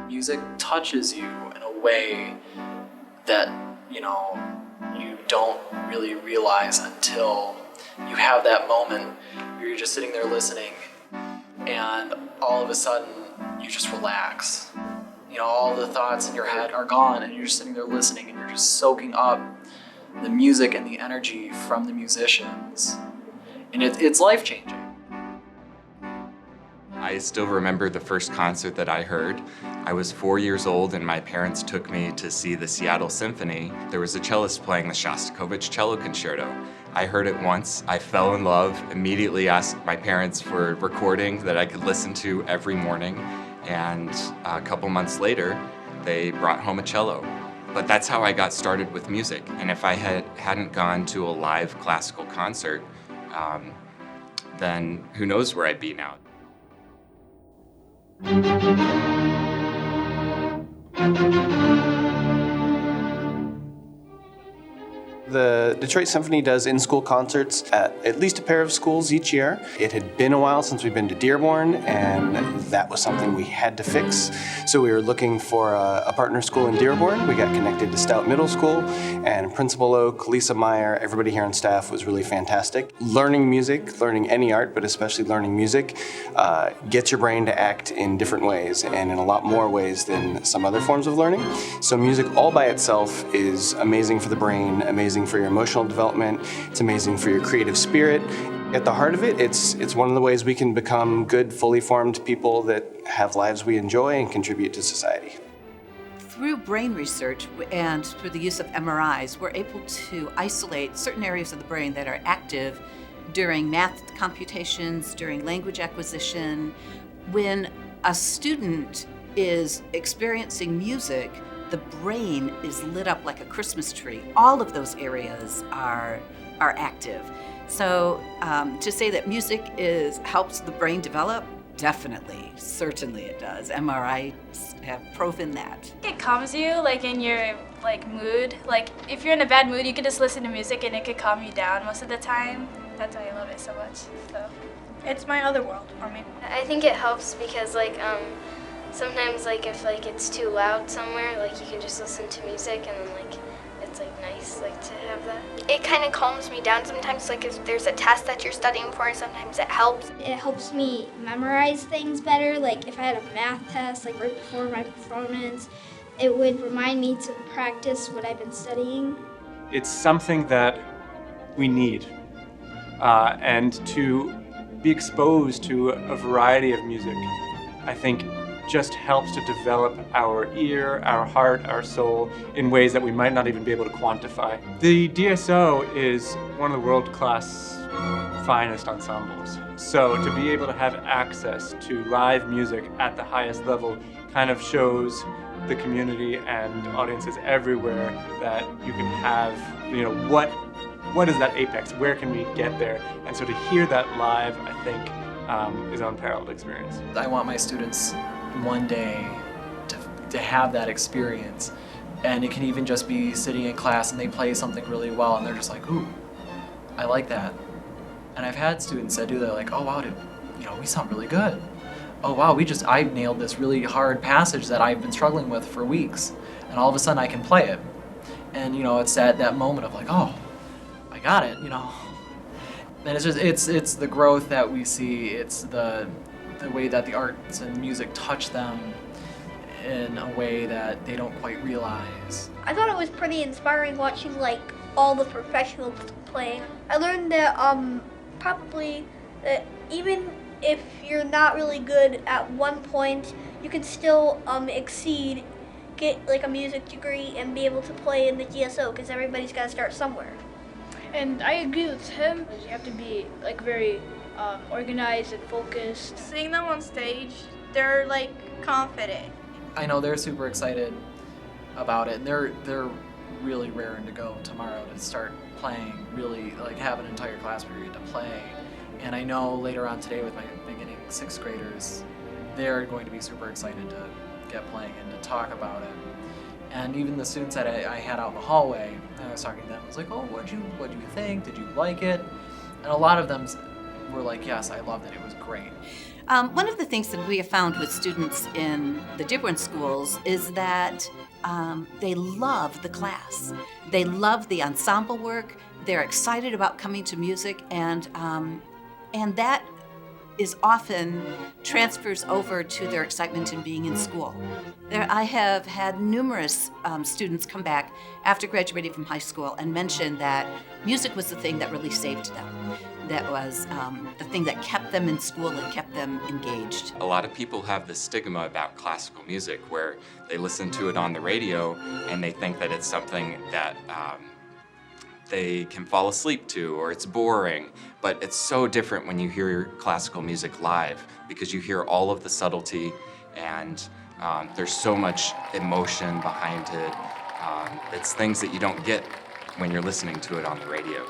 music touches you in a way that, you don't really realize until you have that moment where you're just sitting there listening and all of a sudden you just relax. All the thoughts in your head are gone and you're just sitting there listening and you're just soaking up the music and the energy from the musicians. And it's life-changing. I still remember the first concert that I heard. I was 4 years old and my parents took me to see the Seattle Symphony. There was a cellist playing the Shostakovich Cello Concerto. I heard it once, I fell in love, immediately asked my parents for a recording that I could listen to every morning, and a couple months later, they brought home a cello. But that's how I got started with music, and if I hadn't gone to a live classical concert, then who knows where I'd be now. The Detroit Symphony does in-school concerts at least a pair of schools each year. It had been a while since we've been to Dearborn, and that was something we had to fix. So we were looking for a partner school in Dearborn. We got connected to Stout Middle School, and Principal Oak, Lisa Meyer, everybody here on staff was really fantastic. Learning music, learning any art, but especially learning music, gets your brain to act in different ways, and in a lot more ways than some other forms of learning. So music all by itself is amazing for the brain, amazing for your emotional development, it's amazing for your creative spirit. At the heart of it, it's one of the ways we can become good, fully formed people that have lives we enjoy and contribute to society. Through brain research and through the use of MRIs, we're able to isolate certain areas of the brain that are active during math computations, during language acquisition. When a student is experiencing music, the brain is lit up like a Christmas tree. All of those areas are active. So to say that music helps the brain develop, definitely, certainly it does. MRIs have proven that. It calms you, in your mood. If you're in a bad mood, you can just listen to music and it could calm you down most of the time. That's why I love it so much. So it's my other world for me. I think it helps because sometimes if it's too loud somewhere, you can just listen to music and then it's nice to have that. It kind of calms me down sometimes, if there's a test that you're studying for, sometimes it helps. It helps me memorize things better. If I had a math test right before my performance, it would remind me to practice what I've been studying. It's something that we need, and to be exposed to a variety of music, I think just helps to develop our ear, our heart, our soul in ways that we might not even be able to quantify. The DSO is one of the world-class finest ensembles. So to be able to have access to live music at the highest level kind of shows the community and audiences everywhere that you can have, what is that apex? Where can we get there? And so to hear that live, I think, is an unparalleled experience. I want my students one day to have that experience, and it can even just be sitting in class and they play something really well and they're just like, ooh, I like that. And I've had students that do that, oh wow, dude, we sound really good. Oh wow, I nailed this really hard passage that I've been struggling with for weeks, and all of a sudden I can play it. And it's that moment of oh, I got it, And it's the growth that we see, it's the way that the arts and music touch them in a way that they don't quite realize. I thought it was pretty inspiring watching all the professionals playing. I learned that probably that even if you're not really good at one point, you can still exceed, get a music degree and be able to play in the GSO, because everybody's got to start somewhere. And I agree with him. You have to be very organized and focused. Seeing them on stage, they're confident. I know they're super excited about it, and they're really raring to go tomorrow to start playing, really have an entire class period to play. And I know later on today with my beginning 6th graders, they're going to be super excited to get playing and to talk about it. And even the students that I had out in the hallway, I was talking to them, I was oh, what'd you think? Did you like it? And a lot of them were yes, I loved it, it was great. One of the things that we have found with students in the Dearborn schools is that they love the class. They love the ensemble work. They're excited about coming to music, and that is often transfers over to their excitement in being in school. I have had numerous students come back after graduating from high school and mention that music was the thing that really saved them. That was the thing that kept them in school and kept them engaged. A lot of people have this stigma about classical music where they listen to it on the radio and they think that it's something that they can fall asleep to, or it's boring. But it's so different when you hear classical music live, because you hear all of the subtlety, and there's so much emotion behind it. It's things that you don't get when you're listening to it on the radio.